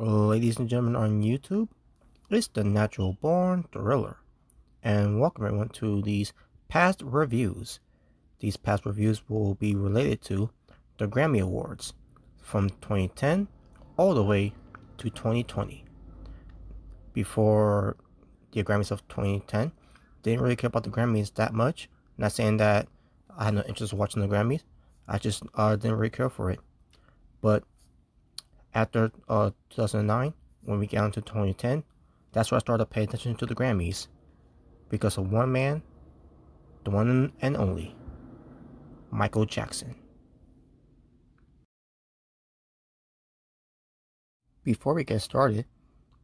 Ladies and gentlemen on YouTube, it's the Natural Born Thriller, and welcome everyone to these past reviews. These past reviews will be related to the Grammy Awards from 2010 all the way to 2020. Before the Grammys of 2010, didn't really care about the Grammys that much. Not saying that I had no interest in watching the Grammys, I just didn't really care for it. But after 2009, when we got into 2010, that's where I started paying attention to the Grammys because of one man, the one and only, Michael Jackson. Before we get started,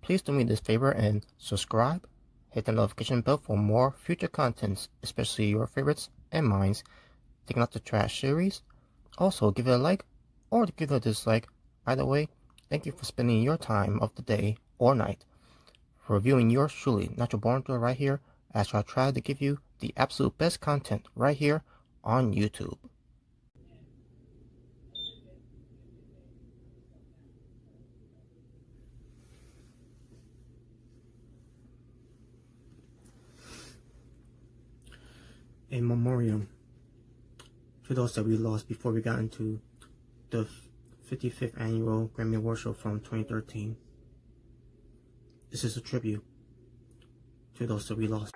please do me this favor and subscribe, hit the notification bell for more future contents, especially your favorites and mine's, Taking Out the Trash series. Also, give it a like or give it a dislike. Either way, thank you for spending your time of the day or night reviewing yours truly, Natural Born Thriller, right here, as I try to give you the absolute best content right here on YouTube. In memoriam to those that we lost before we got into the 55th Annual Grammy Awards Show from 2013. This is a tribute to those that we lost.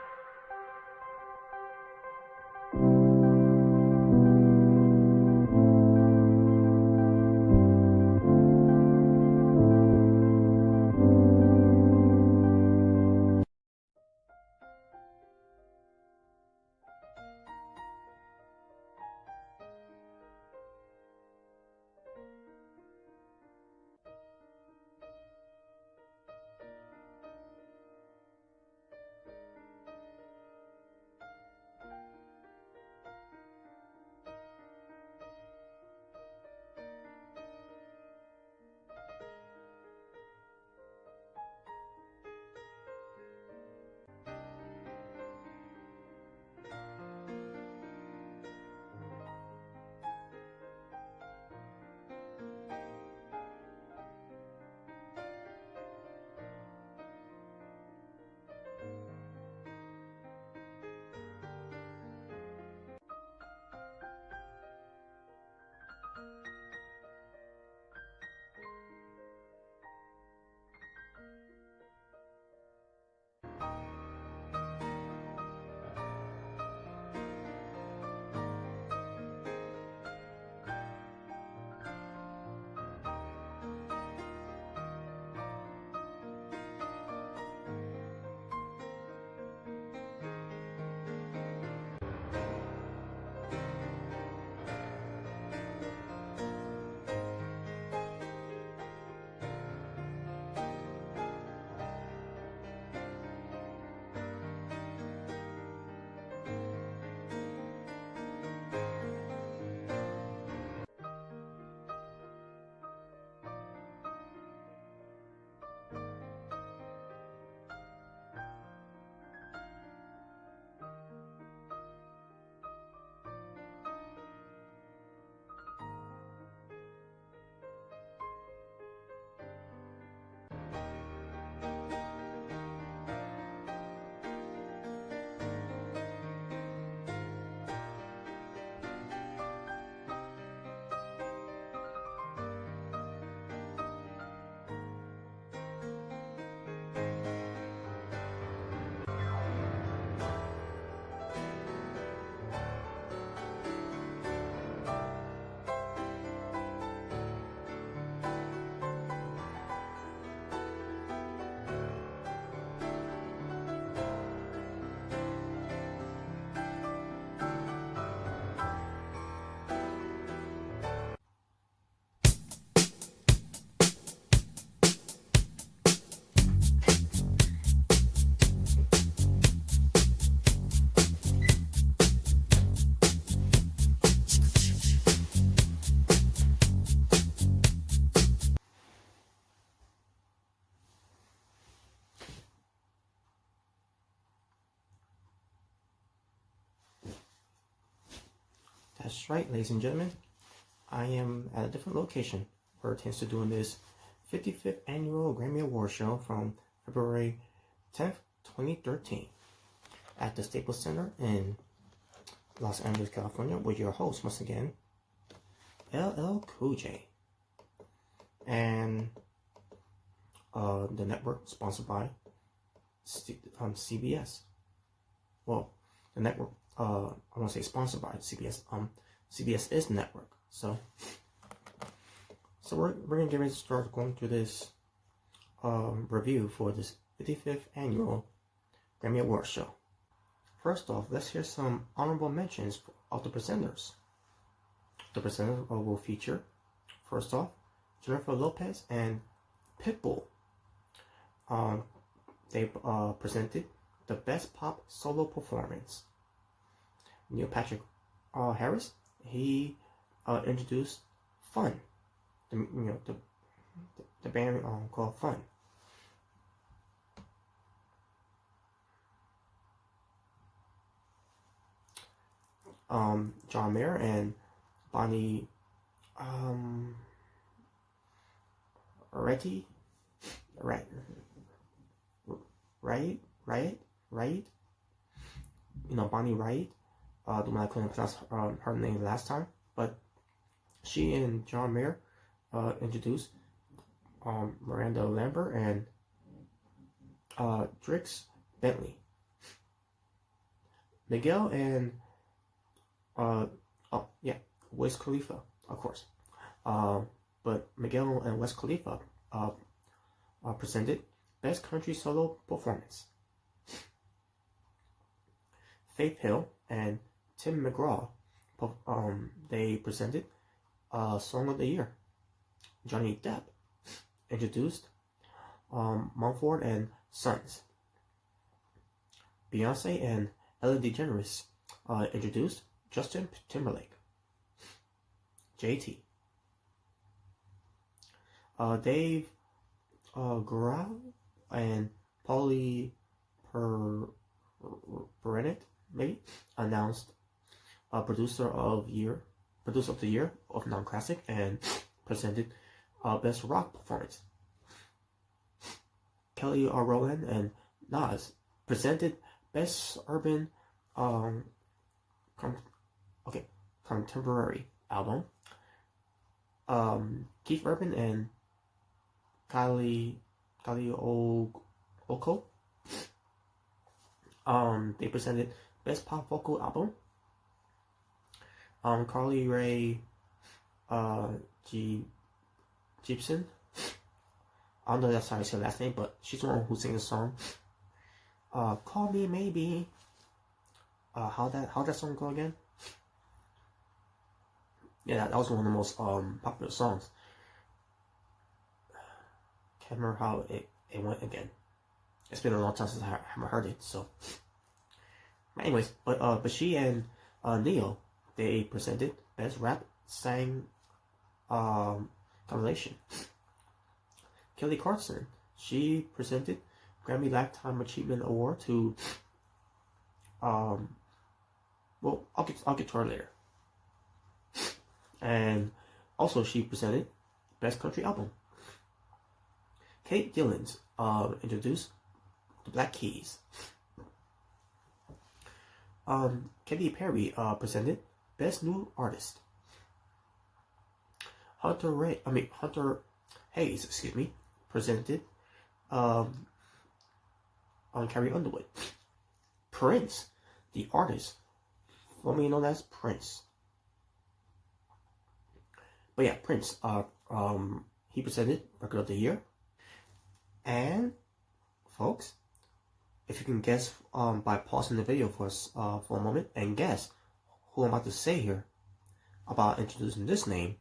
That's right, ladies and gentlemen. I am at a different location where it tends to doing this 55th Annual Grammy Awards Show from February 10th, 2013 at the Staples Center in Los Angeles, California, with your host, once again, LL Cool J. And the network sponsored by CBS. Well, the network, I want to say sponsored by CBS. CBS is the network. So we're going to get ready to start going through this review for this 55th Annual Grammy Awards Show. First off, let's hear some honorable mentions of the presenters. The presenters will feature, first off, Jennifer Lopez and Pitbull. They presented the Best Pop Solo Performance. Neil Patrick Harris, he introduced Fun, the band called Fun. John Mayer and Bonnie Riot. Bonnie Riot. The one I couldn't pronounce her name last time, but she and John Mayer introduced Miranda Lambert and Drix Bentley. Miguel and Wiz Khalifa, of course. But Miguel and Wiz Khalifa presented Best Country Solo Performance. Faith Hill and Tim McGraw, they presented Song of the Year. Johnny Depp introduced Mumford and Sons. Beyonce and Ellen DeGeneres introduced Justin Timberlake. JT. Dave Grohl and Polly Perenet maybe announced producer of the year of non-classic and presented Best Rock Performance. Kelly Rowland and Nas presented Best Urban Contemporary Album. Keith Urban and Kylie Oko, they presented Best Pop Vocal Album. Carly Rae Jepsen, I don't know that's how I say her last name, but she's the one who sings the song Call Me Maybe. How that song go again? Yeah, that was one of the most popular songs. Can't remember how it went again. It's been a long time since I haven't heard it. So, anyways, but she and Neil, they presented Best Rap Sang Compilation. Kelly Clarkson, she presented Grammy Lifetime Achievement Award to well, I'll get to her later. And also she presented Best Country Album. Kate Gillens introduced the Black Keys. Katy Perry presented Best New Artist. Hunter Hayes, presented Carrie Underwood. Prince, the artist, formerly known as Prince. But yeah, Prince, he presented Record of the Year. And folks, if you can guess by pausing the video for a moment and guess who I'm about to say here about introducing this name,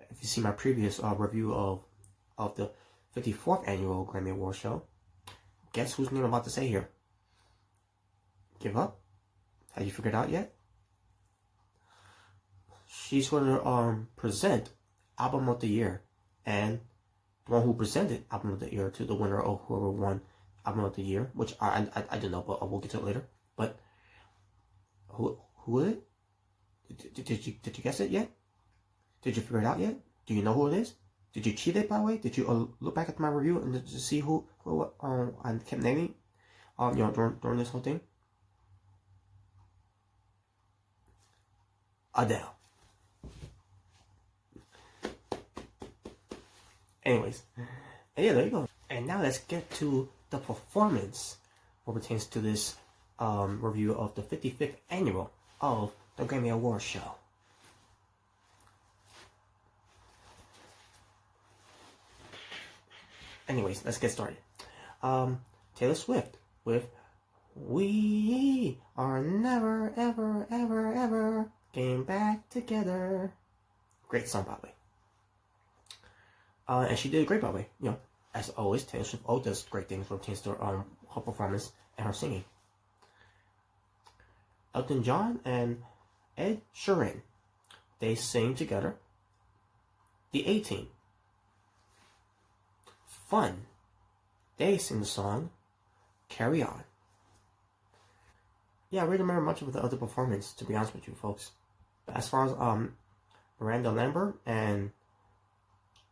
if you see my previous review of the 54th Annual Grammy Awards Show, guess whose name I'm about to say here? Give up? Have you figured out yet? She's going to present Album of the Year, and the one who presented Album of the Year to the winner of whoever won Album of the Year, which I don't know, but we'll get to it later. But who is it? Did you guess it yet? Did you figure it out yet? Do you know who it is? Did you cheat it, by the way? Did you look back at my review and to see who I kept naming during this whole thing? Adele. Anyways, and yeah, there you go. And now let's get to the performance what pertains to this review of the 55th annual of the Grammy Awards show. Anyways, let's get started. Taylor Swift with "We Are Never Ever Ever Ever Getting Back Together." Great song, by the way. And she did great, by the way. You know, as always, Taylor Swift always does great things when it comes to her performance and her singing. Elton John and Ed Sheeran, they sing together. The A-Team, Fun, they sing the song "Carry On." Yeah, I really remember much of the other performance, to be honest with you folks. But as far as Miranda Lambert and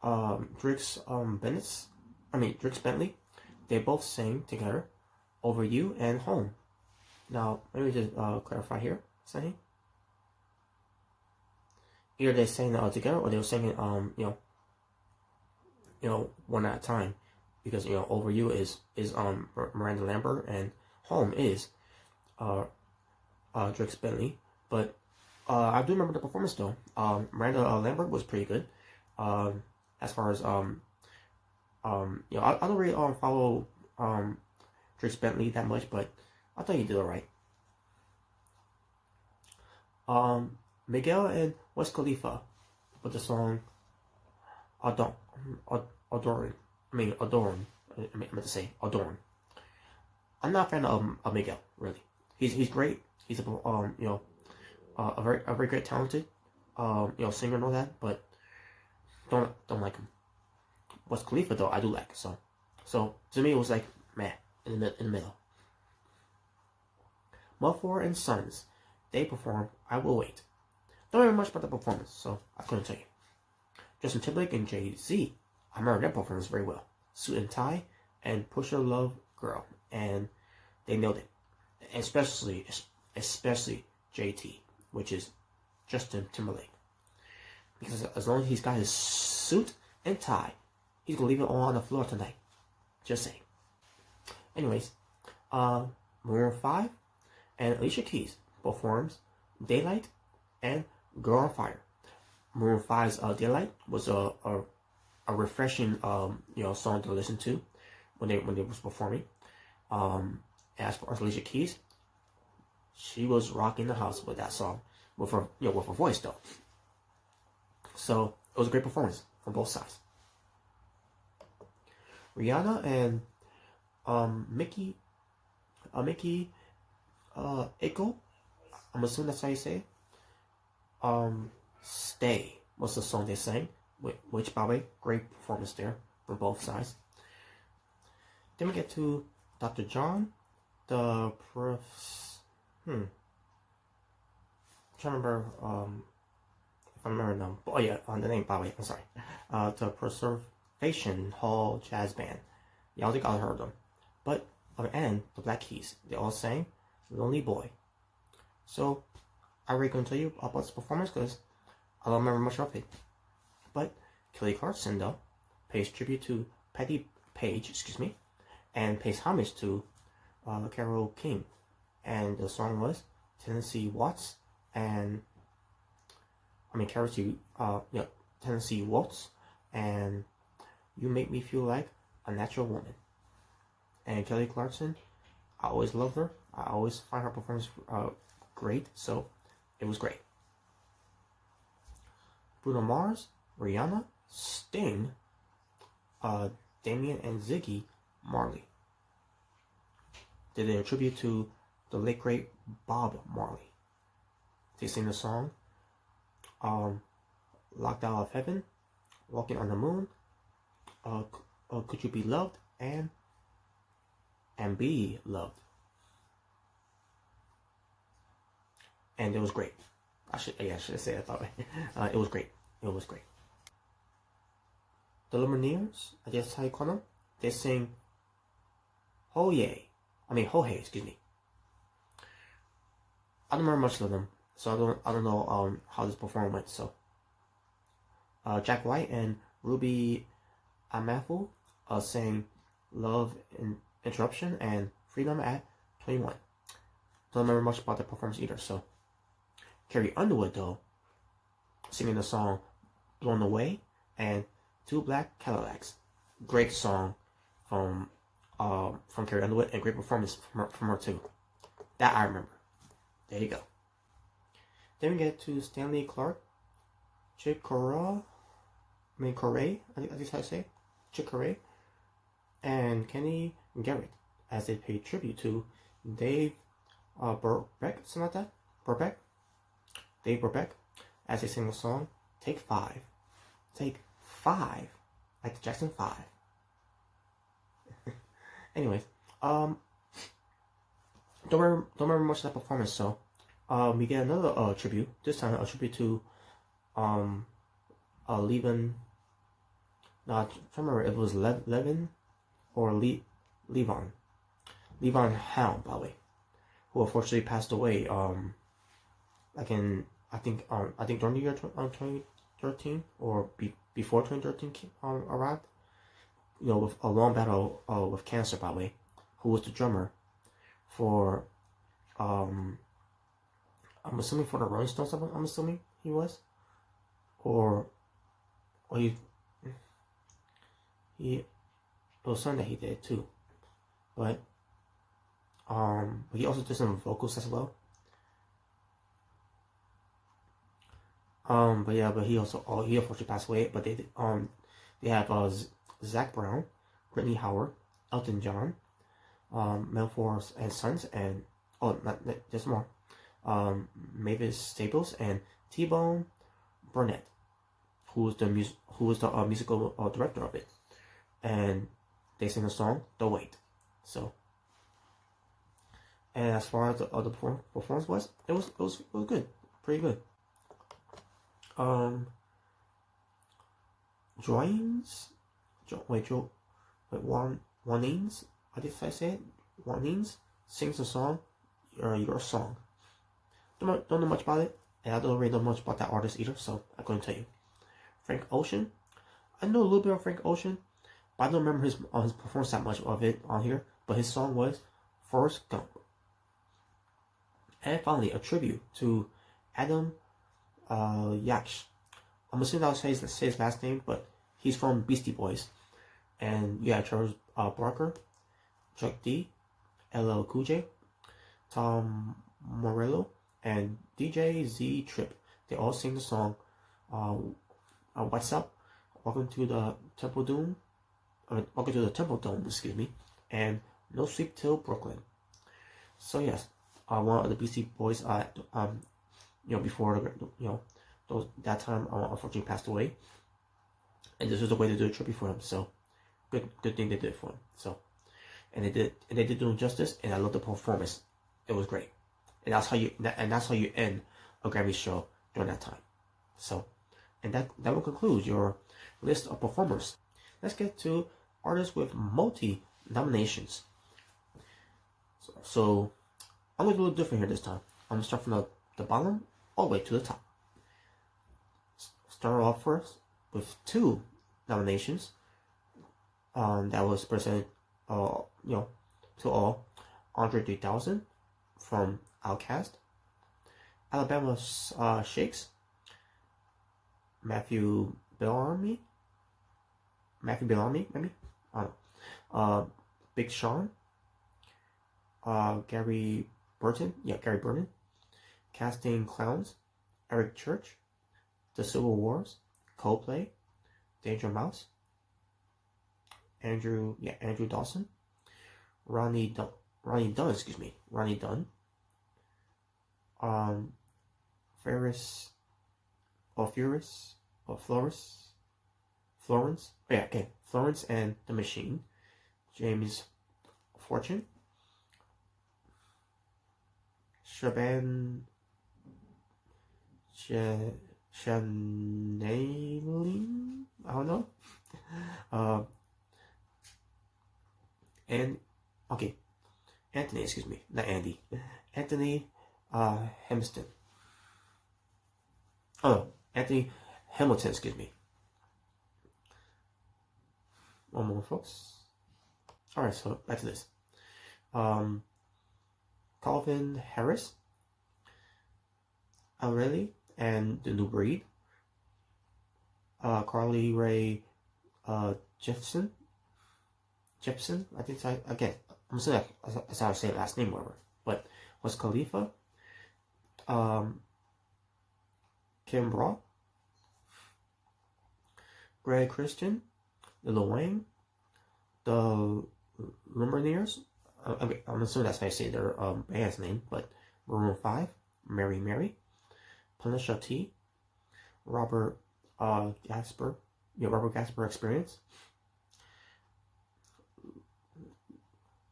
Drix Bentley, they both sang together "Over You" and "Home." Now, let me just clarify here, Sunny. Either they sang it all together, or they were singing one at a time, because "Over You" is Miranda Lambert, and "Home" is Drix Bentley. But I do remember the performance though. Miranda Lambert was pretty good. As far as I don't really follow Drix Bentley that much, but I thought he did alright. Miguel and Wiz Khalifa with the song Adorn. I meant to say Adorn. I'm not a fan of Miguel, really. He's great. He's a very great talented singer and all that, but don't like him. Wiz Khalifa though, I do like. So to me it was like meh in the middle. Mumford and Sons, they performed "I Will Wait." Don't remember much about the performance, so I couldn't tell you. Justin Timberlake and Jay-Z, I remember that performance very well. "Suit and Tie" and "Push Your Love Girl," and they nailed it. Especially JT, which is Justin Timberlake, because as long as he's got his suit and tie, he's gonna leave it all on the floor tonight. Just saying. Anyways, Maroon 5 and Alicia Keys performs "Daylight" and "Girl on Fire." Maroon 5's "Daylight" was a refreshing song to listen to when they was performing. As far as Alicia Keys, she was rocking the house with that song, with her voice though. So it was a great performance from both sides. Rihanna and Mickey Eko, I'm assuming that's how you say it. "Stay" was the song they sang, which by the way, great performance there from both sides. Then we get to Dr. John, I'm trying to remember if I remember them. Oh yeah, on the name, by the way, I'm sorry. The Preservation Hall Jazz Band. Yeah, I don't think I heard them. But and the Black Keys, they all sang "Lonely Boy." So I really couldn't tell you about this performance because I don't remember much of it. But Kelly Clarkson though pays tribute to Patti Page, and pays homage to Carole King, and the song was Tennessee Waltz, and Tennessee Waltz, and "You Make Me Feel Like a Natural Woman." And Kelly Clarkson, I always loved her. I always find her performance great, so it was great. Bruno Mars, Rihanna, Sting, Damien and Ziggy Marley. They did a tribute to the late great Bob Marley. They sing the song "Locked Out of Heaven," "Walking on the Moon," "Could You Be Loved," and "Be Loved." And it was great. I should have said it that way. It was great. It was great. the Lumineers, I guess how you call them, they sing Homage, excuse me. I don't remember much of them, so I don't know how this performance went. So Jack White and Ruby Amafu sang Love and Interruption and Freedom at 21. Don't remember much about the performance either. So Carrie Underwood though, singing the song Blown Away and Two Black Cadillacs. Great song from Carrie Underwood, and great performance from her too. That I remember. There you go. Then we get to Stanley Clarke, Corey, I think that's how I say, Corey, and Kenny Garrett as they pay tribute to Dave Brubeck, something like that. Dave Brubeck, as they sing the song Take 5. Take 5. Like the Jackson 5. Anyways, don't remember much of that performance, so we get another tribute. This time a tribute to Levin. No, I can't remember if it was Levin or Levon Helm, by the way, who unfortunately passed away. Like in I think during the year 2013 or before 2013 arrived. You know, with a long battle with cancer, by the way. Who was the drummer for I'm assuming for the Rolling Stones. I'm assuming he was, or he it was something that he did too, but he also did some vocals as well. But he unfortunately passed away. But they have Zach Brown, Brittany Howard, Elton John, Melford and Sons, and there's more. Mavis Staples and T-Bone Burnett, who was the musical director of it, and they sing the song "The Wait." So, and as far as the other performance was, it was good, pretty good. Juanes, I think I said Juanes sings the song Your Song. Don't know much about it, and I don't really know much about that artist either, so I couldn't tell you. Frank Ocean, I know a little bit of Frank Ocean, but I don't remember his performance that much of it on here. But his song was Forrest Gump. And finally, a tribute to Adam Yaksh. I'm assuming I'll say his last name, but he's from Beastie Boys. And you have Charles Barker, Chuck D, LL Cool J, Tom Morello, and DJ Z Trip. They all sing the song What's Up? Welcome to the Temple Dome. Welcome to the Temple Dome, excuse me. And No Sleep Till Brooklyn. So yes, one of the Beastie Boys, before that time, unfortunately passed away, and this was a way to do a tribute for him. So good thing they did for him. So, and they did do him justice, and I love the performance. It was great, and that's how you end a Grammy show during that time. So, and that will conclude your list of performers. Let's get to artists with multi nominations. So I'm going to do a little different here this time. I'm going to start from the bottom all the way to the top. Start off first with 2 nominations that was presented to all. Andre 3000 from Outkast, Alabama Shakes, Matthew Bellamy, maybe, I don't know. Big Sean, Gary Burton, Casting Clowns, Eric Church, The Civil Wars, Coldplay, Danger Mouse, Andrew Dawson, Ronnie Dunn, Florence and the Machine, James Fortune, Channeling, I don't know. And okay, Anthony, excuse me, not Andy. Anthony Hemston. Oh, Anthony Hamilton, excuse me. One more, folks. Alright, so back to this. Calvin Harris, Aurelie and the New Breed. Carly Rae Jepsen, I think so. Again, I'm assuming that's how I say last name, whatever. But was Khalifa, Kim Braw, Greg Christian, the Lil Wayne, the Lumineers. Okay, I'm assuming that's how I say their band's name, but Maroon 5, Mary, Panisha T, Robert Gasper, Robert Gasper Experience,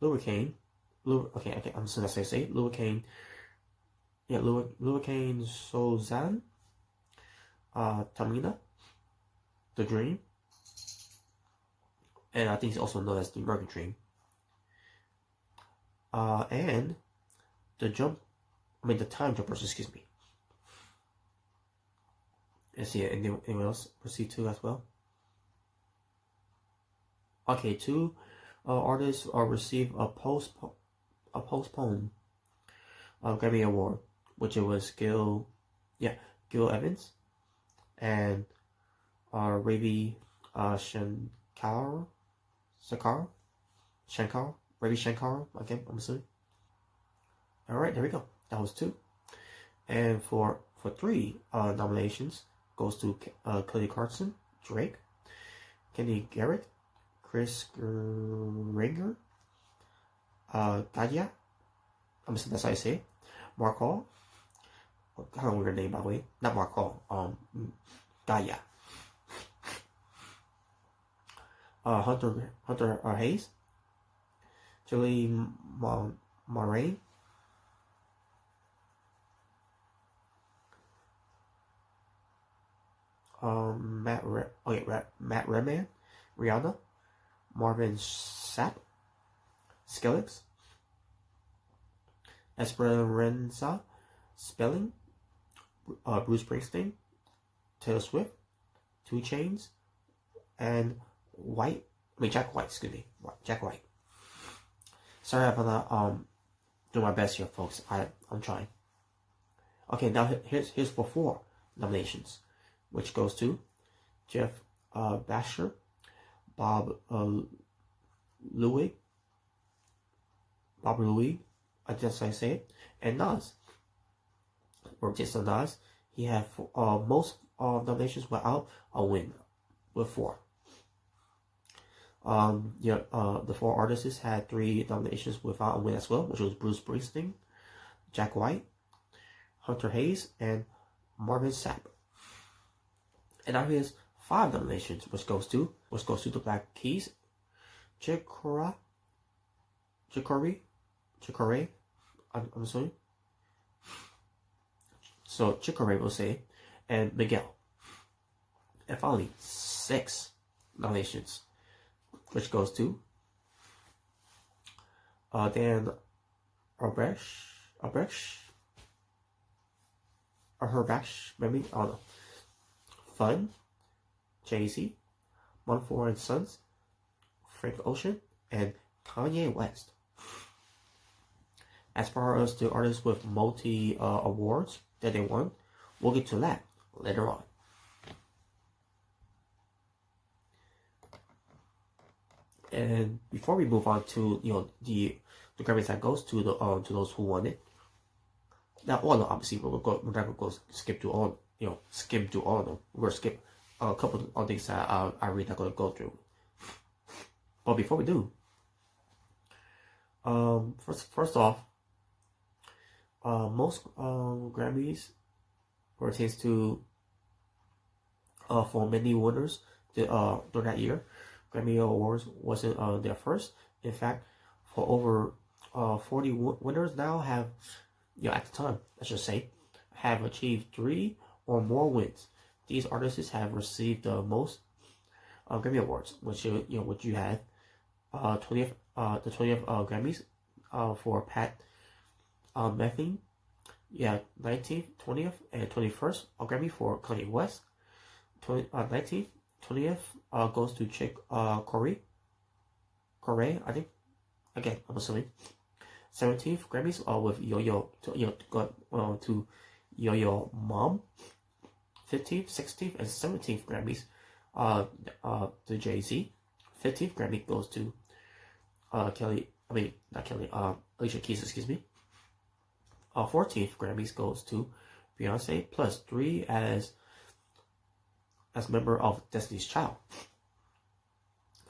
Louis Kane, okay, I'm assuming that's how I say it, Louis Kane, Louis Kane Sozanne, Tamina, The Dream, and I think he's also known as the American Dream. And the Time Jumpers, excuse me. Let's see, anyone else proceed to as well? Okay, 2 artists receive a postponed Grammy Award, which it was Gil Evans and Ravi Shankar, Ravi Shankar, okay, I'm assuming. Alright, there we go. That was 2. And for 3 nominations goes to Kelly Clarkson, Drake, Kenny Garrett, Chris Gregor, Gaia, I'm assuming that's how I say it, Mark Hall, kind of weird name by the way, not Mark Hall, Gaia, Hunter Hayes, Julie Moraine, Matt Redman, Rihanna, Marvin Sapp, Skellix, Esperanza Spelling, Bruce Springsteen, Taylor Swift, 2 Chainz, and Jack White. Sorry if I'm not doing my best here, folks. I'm trying. Okay, now here's for 4 nominations, which goes to Jeff Basher, Bob Louis, I guess I say it, and Nas. Or just Nas, he had most nominations without a win, with 4. The 4 artists had 3 nominations without a win as well, which was Bruce Springsteen, Jack White, Hunter Hayes, and Marvin Sapp. And now here's 5 nominations, which goes to the Black Keys, Chicory, I'm assuming. So Chicory will say, and Miguel. And finally, 6 nominations, which goes to Dan Herbach, maybe, I don't know. Fun, Jay-Z, Mumford & Sons, Frank Ocean, and Kanye West. As far as the artists with multi awards that they won, we'll get to that later on. And before we move on to the Grammys that goes to those who won it. Now, obviously we're not gonna go skip through all of them. We're gonna skip a couple of things that I really not gonna go through. But before we do, first off, most Grammys pertains to for many winners during that year. Grammy Awards wasn't their first. In fact, for over 40 winners now have, at the time, I should say, have achieved 3 or more wins these artists have received the most Grammy Awards, which you have 20th the 20th Grammys for Pat Metheny, 19th, 20th, and 21st Grammy for Kanye West. 19th, 20th goes to Chick Corey, I think. Again, I'm assuming. 17th Grammys with Yo-Yo to Yo-Yo Mom. 15th, 16th, and 17th Grammys to Jay-Z. 15th Grammy goes to Alicia Keys, excuse me. 14th Grammys goes to Beyonce, plus 3 as member of Destiny's Child.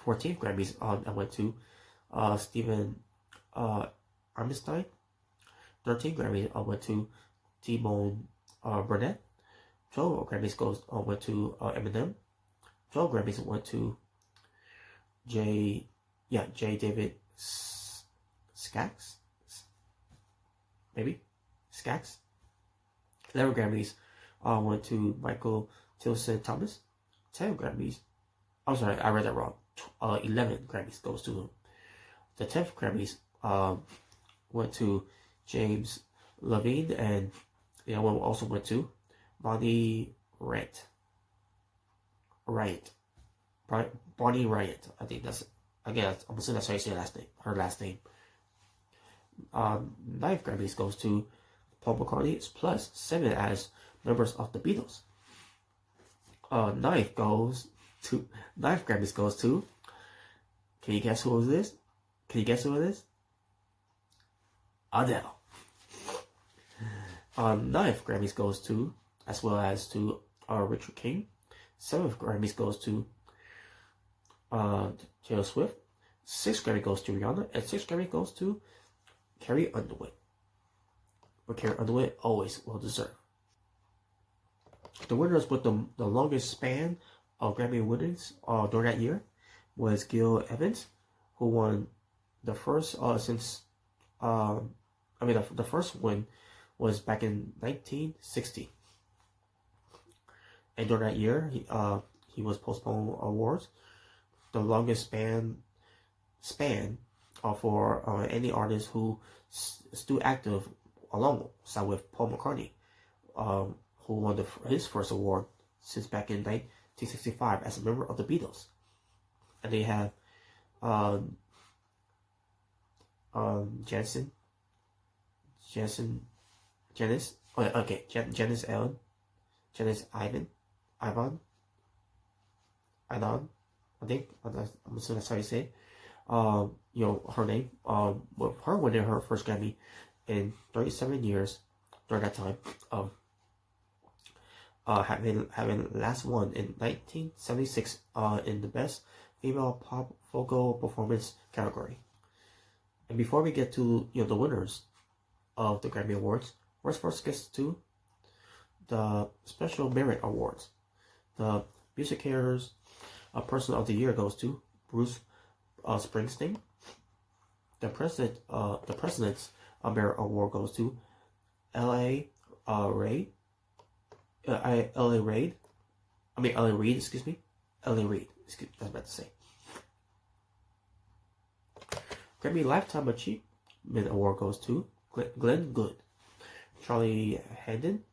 14th Grammys I went to Stephen Armstein. 13th Grammys I went to T-Bone Burnett. 12 Grammys went to Eminem. 12 Grammys went to J. David Skaggs, maybe Skaggs. 11 Grammys went to Michael Tilson Thomas. 10 Grammys, I'm sorry, I read that wrong. 11 Grammys goes to him. The 10th Grammys went to James Levine, and the other one also went to Bonnie Raitt. Bonnie Raitt. I think that's, again, I'm assuming that's how you say her last name. 9th Grammys goes to Paul McCartney, plus 7 as members of the Beatles. 9th Grammys goes to, can you guess who it is? Adele. 9th Grammys goes to, as well as to Richard King. 7th Grammys goes to Taylor Swift. 6th Grammy goes to Rihanna, and 6th Grammy goes to Carrie Underwood. But Carrie Underwood always well deserved. The winners with the longest span of Grammy winnings during that year was Gil Evans, who won the first the first win was back in 1960. And during that year, he was postponed awards. The longest span for any artist who still active alongside with Paul McCartney, who won his first award since back in 1965 as a member of the Beatles. And they have Janice Ellen, Janice Ivan, I think I'm assuming that's how you say it. Her name. With her winning her first Grammy in 37 years during that time. Having last won in 1976 in the Best Female Pop Vocal Performance category. And before we get to the winners of the Grammy Awards, let's first get to the Special Merit Awards. The Music Cares Person of the Year goes to Bruce Springsteen. The President's Merit Award goes to L.A. Reid. L.A. Reid. Excuse me. L.A. Reid. I was about to say. Grammy Lifetime Achievement Award goes to Glenn Good, Charlie Haddon,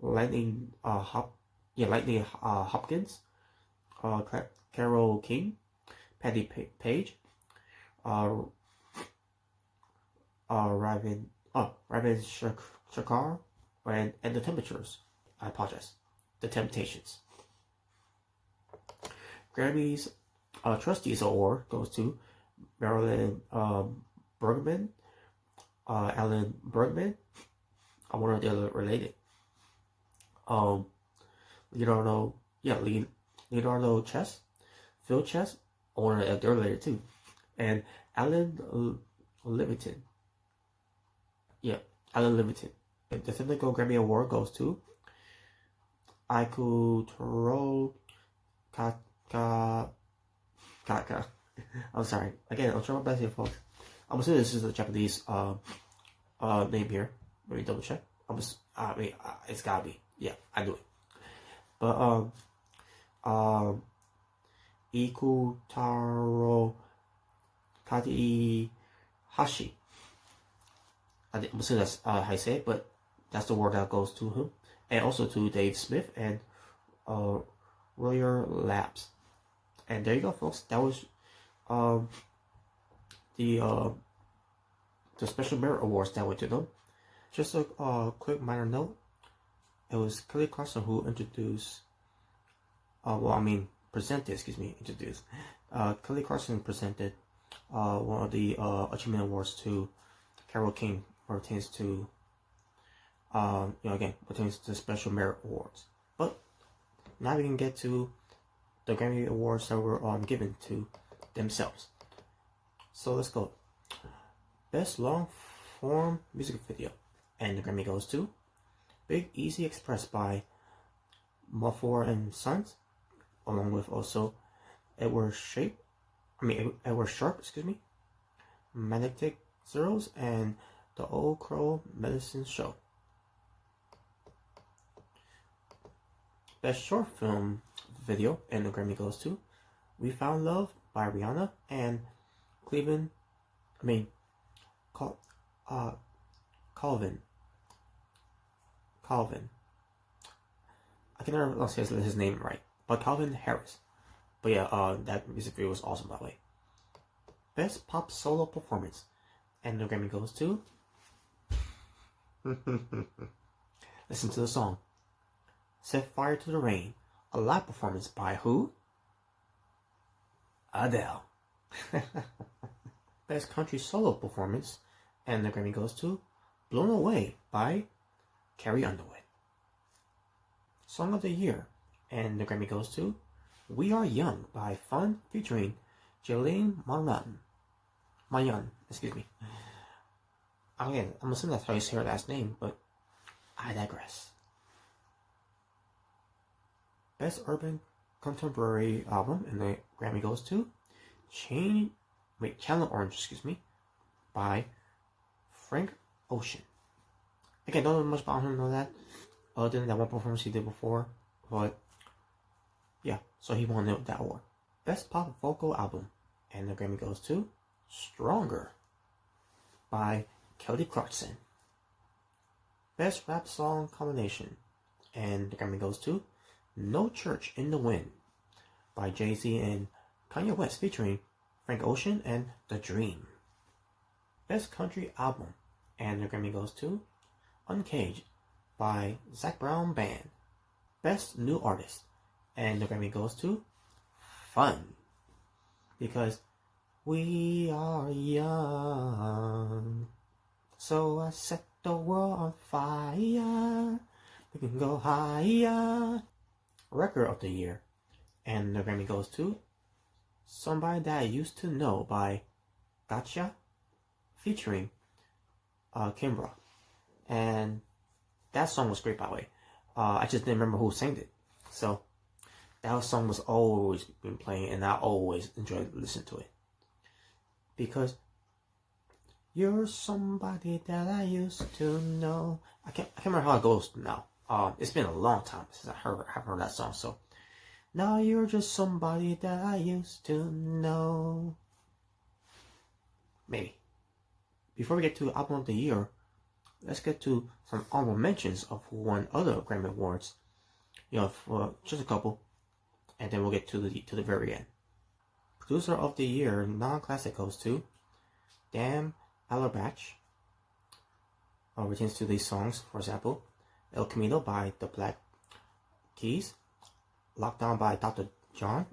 Lightning Hopkins, Carole King, Patti Page, Raven Shakar, and the Temperatures. I apologize. The Temptations. Grammys Trustees Award goes to Marilyn Bergman, Alan Bergman. I wonder if they're related. Leonardo Chess, Phil Chess. I wonder if they're related too. And Alan Livingston. Alan Livingston. The Technical Grammy Award goes to Aikutaro Kaka. I'm sorry. Again, I'll try my best here, folks. I'm assuming this is a Japanese name here. Let me double check. It's gotta be. Yeah, I knew it. But Ikutaro Hashi. I'm assuming that's how I say it, but that's the word that goes to him. And also to Dave Smith and Royer Labs. And there you go, folks. That was the Special Merit Awards that went to them. Just a quick minor note. It was Kelly Clarkson who introduced, introduced. Kelly Clarkson presented one of the Achievement Awards to Carole King, pertains to, pertains to Special Merit Awards. But now we can get to the Grammy Awards that were given to themselves. So let's go. Best Long Form Music Video. And the Grammy goes to Big Easy Express by Mumford and Sons, along with also Edward Sharp, Magnetic Zeros, and The Old Crow Medicine Show. Best Short Film Video, and the Grammy goes to We Found Love by Rihanna and Calvin. I can never say his name right, but Calvin Harris. But yeah, that music video was awesome, by the way. Best Pop Solo Performance, and the Grammy goes to listen to the song Set Fire to the Rain, a live performance by who? Adele. Best Country Solo Performance, and the Grammy goes to Blown Away by Carrie Underwood. Song of the Year, and the Grammy goes to We Are Young by Fun featuring Jillian Mayan. Again, I'm assuming that's how you say her last name, but I digress. Best Urban Contemporary Album, and the Grammy goes to Channel Orange, by Frank Ocean. Again, don't know much about him, know that, other than that one performance he did before, but yeah, so he won that award. Best Pop Vocal Album, and the Grammy goes to Stronger by Kelly Clarkson. Best Rap Song Combination, and the Grammy goes to No Church in the Wind by Jay-Z and Kanye West featuring Frank Ocean and The Dream. Best Country Album, and the Grammy goes to Uncaged by Zac Brown Band. Best New Artist, and the Grammy goes to Fun, because we are young, so I set the world on fire, we can go higher. Record of the Year, and the Grammy goes to Somebody That I Used to Know by Gotcha featuring Kimbra. And that song was great, by the way. I just didn't remember who sang it. So that song was always been playing, and I always enjoyed listening to it. Because you're somebody that I used to know. I can't remember how it goes now. It's been a long time since I have heard that song. So now you're just somebody that I used to know. Maybe. Before we get to Album of the Year, let's get to some honorable mentions of who won other Grammy Awards. For just a couple, and then we'll get to the very end. Producer of the Year non-classic goes to Dan Allerbach. Retains to these songs, for example, El Camino by the Black Keys, Lockdown by Dr. John,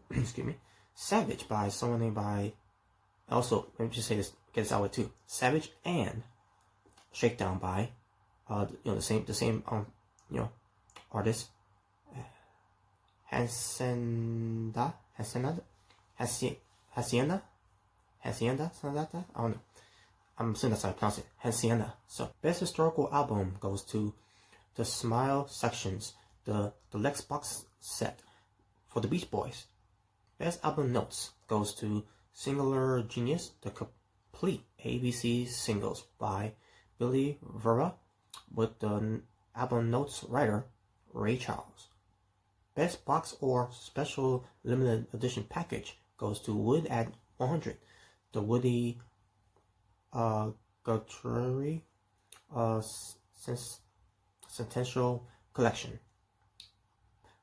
Savage by someone named by, also, let me just say this, get this out with too, Savage and Shakedown by, the same artist, Hacienda, something like that, I don't know. I'm assuming that's how I pronounce it. Hacienda. So, Best Historical Album goes to The Smile Sections, the Deluxe Box Set for the Beach Boys. Best Album Notes goes to Singular Genius, the complete ABC singles by Billy Vera, with the album notes writer Ray Charles. Best box or special limited edition package goes to Wood at 100. The Woody Guthrie Centennial Collection.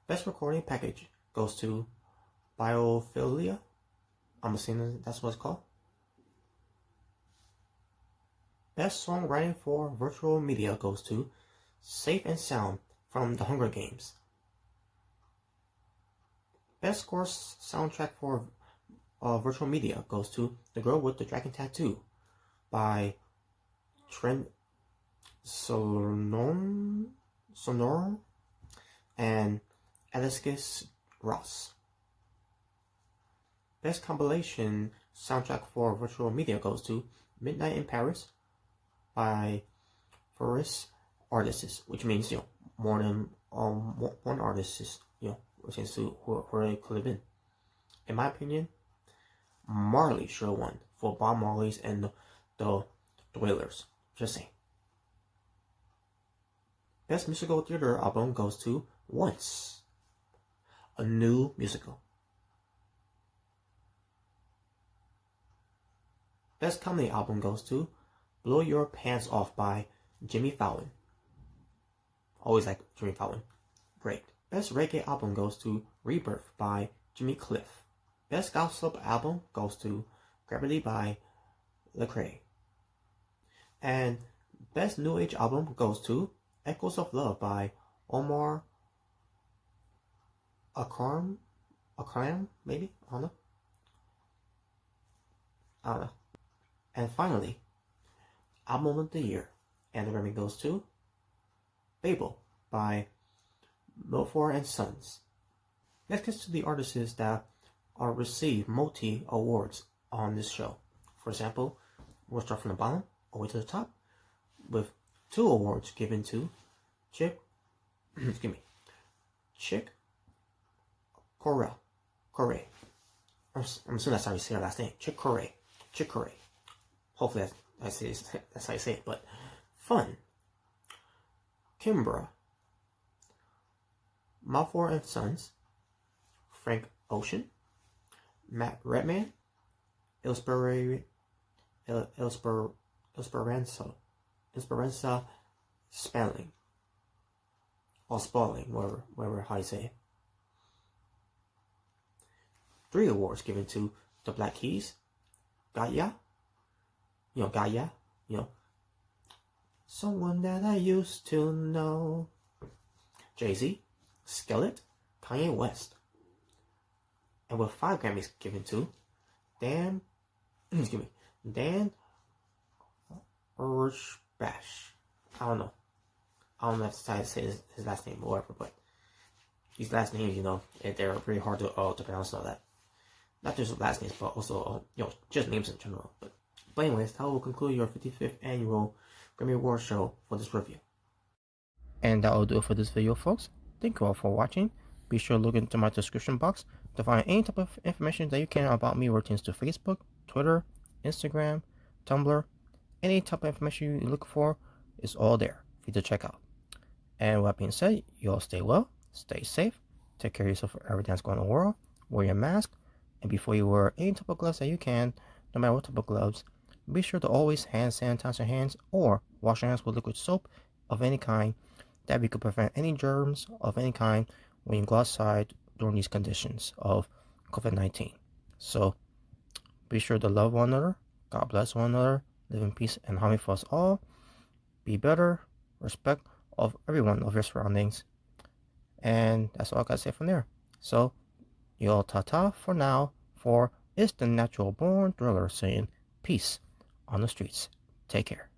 Best recording package goes to Biophilia. I'm assuming that's what it's called. Best songwriting for virtual media goes to Safe and Sound from The Hunger Games. Best score soundtrack for virtual media goes to The Girl with the Dragon Tattoo by Trent Sonor and Alexis Ross. Best compilation soundtrack for virtual media goes to Midnight in Paris by various artists, which means more than one artist, which is who it could have been. In my opinion, Marley should have won for Bob Marley's and the Wailers. Just saying. Best musical theater album goes to Once, a new musical. Best comedy album goes to Blow Your Pants Off by Jimmy Fallon. Always like Jimmy Fallon. Great. Best reggae album goes to Rebirth by Jimmy Cliff. Best gospel album goes to Gravity by Lecrae. And best new age album goes to Echoes of Love by Omar Akram, maybe? I don't know. And finally, album of the year, and the Grammy goes to Babel by Milford and Sons. Next gets to the artists that are received multi awards on this show. For example, we'll start from the bottom all the way to the top with 2 awards given to Chick Carole. I'm assuming that's how you say her last name. Chick Carole. Hopefully that's how you say it. But Fun, Kimbra, Malfoy and Sons, Frank Ocean, Matt Redman, Esperanza Spelling, or Spalling, whatever how you say it. 3 awards given to the Black Keys, Gaia, Someone That I Used to Know, Jay-Z, Skillet, Kanye West. And with 5 Grammys given to Dan Urshbash. I don't know if that's how to say his last name or whatever, but these last names, they're pretty hard to pronounce all that. Not just last names, but also, just names in general. But anyways, that will conclude your 55th Annual Grammy Awards Show for this review. And that will do it for this video, folks. Thank you all for watching. Be sure to look into my description box to find any type of information that you can about me pertains to Facebook, Twitter, Instagram, Tumblr. Any type of information you look for is all there for you to check out. And with that being said, you all stay well, stay safe, take care of yourself for everything that's going on in the world, wear your mask, and before you wear any type of gloves that you can, no matter what type of gloves, be sure to always hand sanitize your hands or wash your hands with liquid soap of any kind. That we could prevent any germs of any kind when you go outside during these conditions of COVID-19. So be sure to love one another, God bless one another, live in peace and harmony for us all. Be better, respect of everyone of your surroundings. And that's all I gotta say from there. So you all ta-ta for now, for it's the natural born thriller saying peace on the streets. Take care.